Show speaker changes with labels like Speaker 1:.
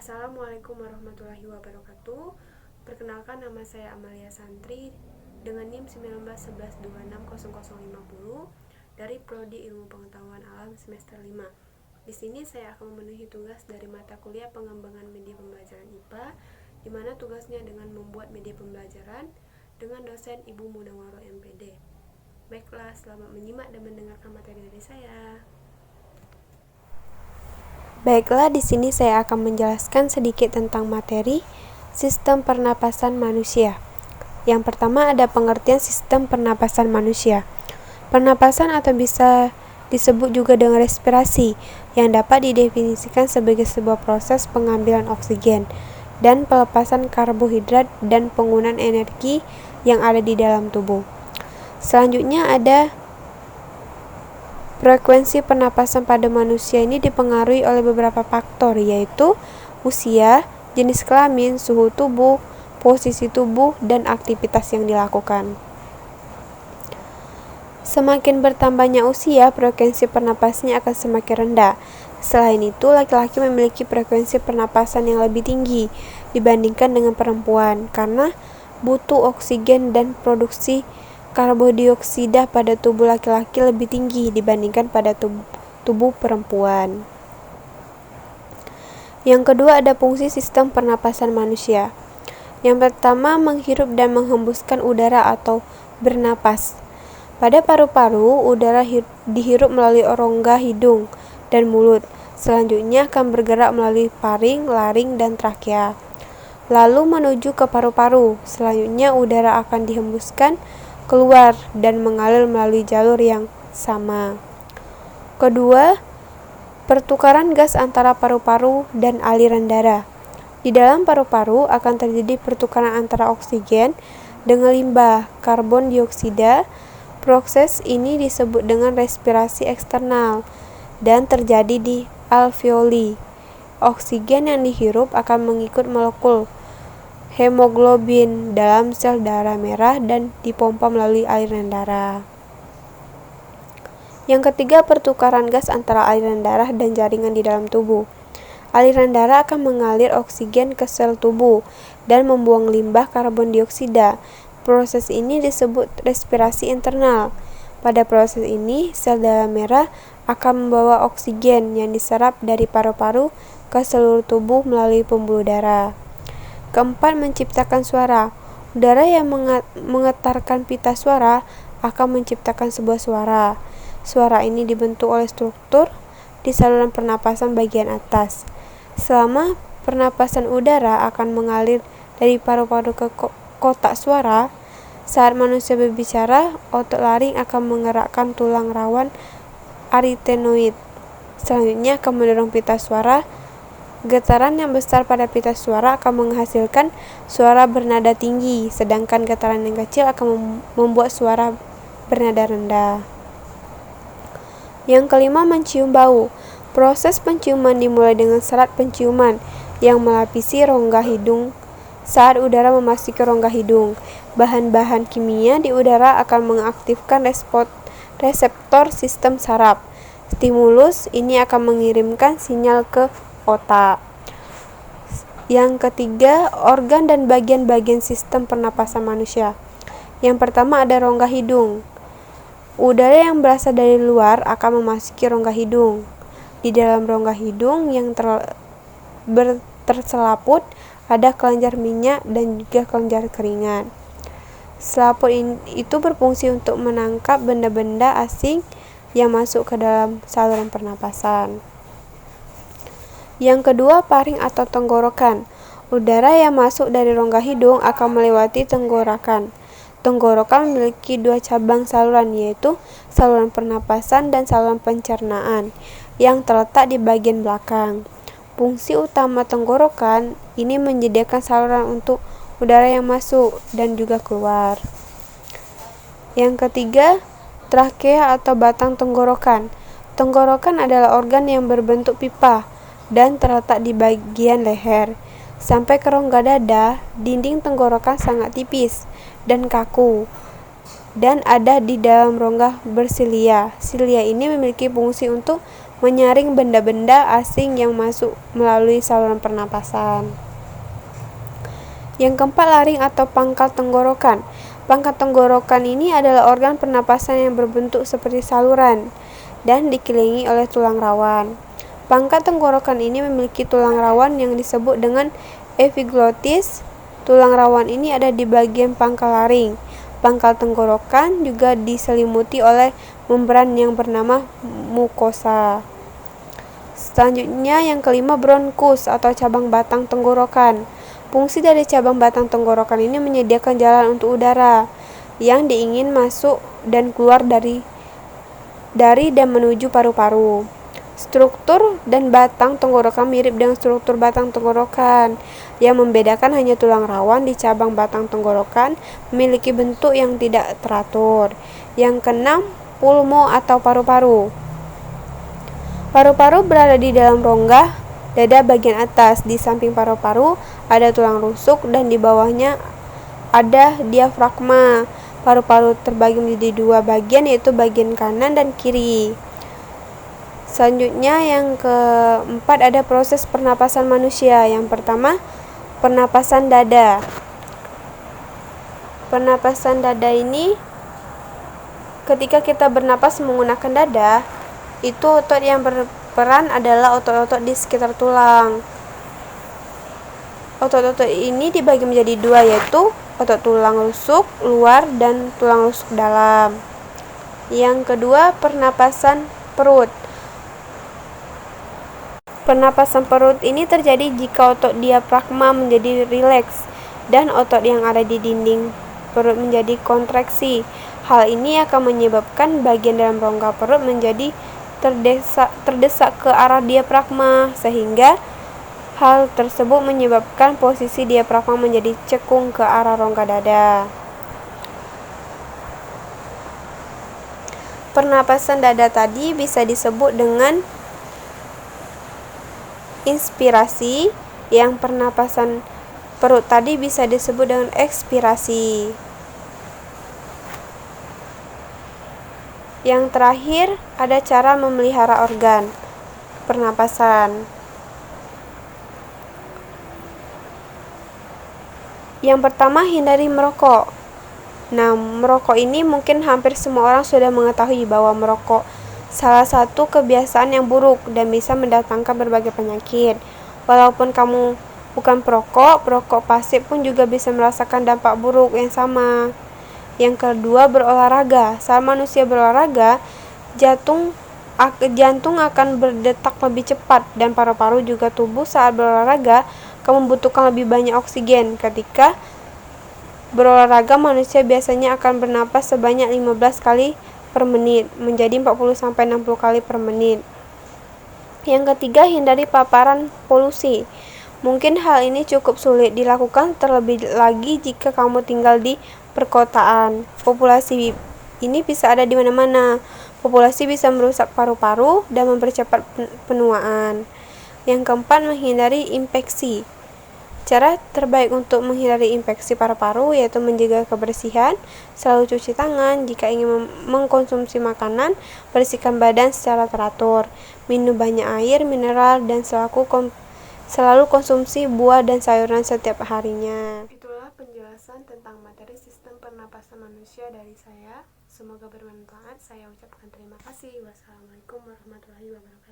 Speaker 1: Assalamualaikum warahmatullahi wabarakatuh. Perkenalkan, nama saya Amalia Santri dengan NIM 1911260050 dari Prodi Ilmu Pengetahuan Alam semester 5. Di sini saya akan memenuhi tugas dari mata kuliah Pengembangan Media Pembelajaran IPA, di mana tugasnya dengan membuat media pembelajaran dengan dosen Ibu Munawwaroh MPD. Baiklah, selamat menyimak dan mendengarkan materi dari saya.
Speaker 2: Baiklah, di sini saya akan menjelaskan sedikit tentang materi sistem pernapasan manusia. Yang pertama ada pengertian sistem pernapasan manusia. Pernapasan atau bisa disebut juga dengan respirasi yang dapat didefinisikan sebagai sebuah proses pengambilan oksigen dan pelepasan karbohidrat dan penggunaan energi yang ada di dalam tubuh. Selanjutnya ada frekuensi pernapasan pada manusia ini dipengaruhi oleh beberapa faktor, yaitu usia, jenis kelamin, suhu tubuh, posisi tubuh, dan aktivitas yang dilakukan. Semakin bertambahnya usia, frekuensi pernapasannya akan semakin rendah. Selain itu, laki-laki memiliki frekuensi pernapasan yang lebih tinggi dibandingkan dengan perempuan karena butuh oksigen dan produksi karbodioksida pada tubuh laki-laki lebih tinggi dibandingkan pada tubuh perempuan. Yang kedua ada fungsi sistem pernapasan manusia. Yang pertama, menghirup dan menghembuskan udara atau bernapas. Pada paru-paru, udara dihirup melalui rongga hidung dan mulut. Selanjutnya akan bergerak melalui faring, laring, dan trakea. Lalu menuju ke paru-paru. Selanjutnya udara akan dihembuskan keluar dan mengalir melalui jalur yang sama. Kedua, pertukaran gas antara paru-paru dan aliran darah. Di dalam paru-paru akan terjadi pertukaran antara oksigen dengan limbah karbon dioksida. Proses ini disebut dengan respirasi eksternal dan terjadi di alveoli. Oksigen yang dihirup akan mengikut molekul hemoglobin dalam sel darah merah dan dipompa melalui aliran darah. Yang ketiga, pertukaran gas antara aliran darah dan jaringan di dalam tubuh. Aliran darah akan mengalir oksigen ke sel tubuh dan membuang limbah karbon dioksida. Proses ini disebut respirasi internal. Pada proses ini, sel darah merah akan membawa oksigen yang diserap dari paru-paru ke seluruh tubuh melalui pembuluh darah. Keempat, menciptakan suara. Udara yang menggetarkan pita suara akan menciptakan sebuah suara. Suara ini dibentuk oleh struktur di saluran pernapasan bagian atas. Selama pernapasan udara akan mengalir dari paru-paru ke kotak suara. Saat manusia berbicara, otot laring akan menggerakkan tulang rawan arytenoid. Selanjutnya akan mendorong pita suara. Getaran yang besar pada pita suara akan menghasilkan suara bernada tinggi, sedangkan getaran yang kecil akan membuat suara bernada rendah. Yang kelima, mencium bau. Proses penciuman dimulai dengan serat penciuman yang melapisi rongga hidung. Saat udara memasuki rongga hidung, bahan-bahan kimia di udara akan mengaktifkan reseptor sistem saraf. Stimulus ini akan mengirimkan sinyal ke otak. Yang ketiga, organ dan bagian-bagian sistem pernapasan manusia. Yang pertama ada rongga hidung. Udara yang berasal dari luar akan memasuki rongga hidung. Di dalam rongga hidung yang terselaput ada kelenjar minyak dan juga kelenjar keringat. Selaput itu berfungsi untuk menangkap benda-benda asing yang masuk ke dalam saluran pernapasan. Yang kedua, faring atau tenggorokan. Udara yang masuk dari rongga hidung akan melewati tenggorokan. Tenggorokan memiliki dua cabang saluran, yaitu saluran pernapasan dan saluran pencernaan yang terletak di bagian belakang. Fungsi utama tenggorokan ini menyediakan saluran untuk udara yang masuk dan juga keluar. Yang ketiga, trakea atau batang tenggorokan. Tenggorokan adalah organ yang berbentuk pipa dan terletak di bagian leher. Sampai ke rongga dada, dinding tenggorokan sangat tipis dan kaku dan ada di dalam rongga bersilia. Silia ini memiliki fungsi untuk menyaring benda-benda asing yang masuk melalui saluran pernapasan. Yang keempat, laring atau pangkal tenggorokan. Pangkal tenggorokan ini adalah organ pernapasan yang berbentuk seperti saluran dan dikelilingi oleh tulang rawan. Pangkal tenggorokan ini memiliki tulang rawan yang disebut dengan epiglotis. Tulang rawan ini ada di bagian pangkal laring. Pangkal tenggorokan juga diselimuti oleh membran yang bernama mukosa. Selanjutnya yang kelima, bronkus atau cabang batang tenggorokan. Fungsi dari cabang batang tenggorokan ini menyediakan jalan untuk udara yang diingin masuk dan keluar dari dan menuju paru-paru. Struktur dan batang tenggorokan mirip dengan struktur batang tenggorokan. Yang membedakan hanya tulang rawan di cabang batang tenggorokan memiliki bentuk yang tidak teratur. Yang keenam, pulmo atau paru-paru. Paru-paru berada di dalam rongga dada bagian atas. Di samping paru-paru ada tulang rusuk dan di bawahnya ada diafragma. Paru-paru terbagi menjadi dua bagian, yaitu bagian kanan dan kiri. Selanjutnya yang keempat, ada proses pernapasan manusia. Yang pertama, pernapasan dada. Pernapasan dada ini ketika kita bernapas menggunakan dada, itu otot yang berperan adalah otot-otot di sekitar tulang. Otot-otot ini dibagi menjadi dua, yaitu otot tulang rusuk luar dan tulang rusuk dalam. Yang kedua, pernapasan perut. Pernapasan perut ini terjadi jika otot diafragma menjadi rileks dan otot yang ada di dinding perut menjadi kontraksi. Hal ini akan menyebabkan bagian dalam rongga perut menjadi terdesak ke arah diafragma, sehingga hal tersebut menyebabkan posisi diafragma menjadi cekung ke arah rongga dada. Pernapasan dada tadi bisa disebut dengan inspirasi, yang pernapasan perut tadi bisa disebut dengan ekspirasi. Yang terakhir, ada cara memelihara organ pernapasan. Yang pertama, hindari merokok. Nah, merokok ini mungkin hampir semua orang sudah mengetahui bahwa merokok salah satu kebiasaan yang buruk dan bisa mendatangkan berbagai penyakit. Walaupun kamu bukan perokok pasif pun juga bisa merasakan dampak buruk yang sama. Yang kedua, berolahraga. Saat manusia berolahraga, jantung akan berdetak lebih cepat dan paru-paru juga tubuh saat berolahraga akan membutuhkan lebih banyak oksigen. Ketika berolahraga, manusia biasanya akan bernapas sebanyak 15 kali per menit menjadi 40-60 kali per menit. Yang ketiga, hindari paparan polusi. Mungkin hal ini cukup sulit dilakukan, terlebih lagi jika kamu tinggal di perkotaan. Populasi ini bisa ada di mana-mana. Populasi bisa merusak paru-paru dan mempercepat penuaan. Yang keempat, menghindari infeksi. Cara terbaik untuk menghindari infeksi paru-paru yaitu menjaga kebersihan, selalu cuci tangan, jika ingin mengkonsumsi makanan, bersihkan badan secara teratur, minum banyak air, mineral, dan selalu konsumsi buah dan sayuran setiap harinya.
Speaker 1: Itulah penjelasan tentang materi sistem pernapasan manusia dari saya. Semoga bermanfaat. Saya ucapkan terima kasih. Wassalamualaikum warahmatullahi wabarakatuh.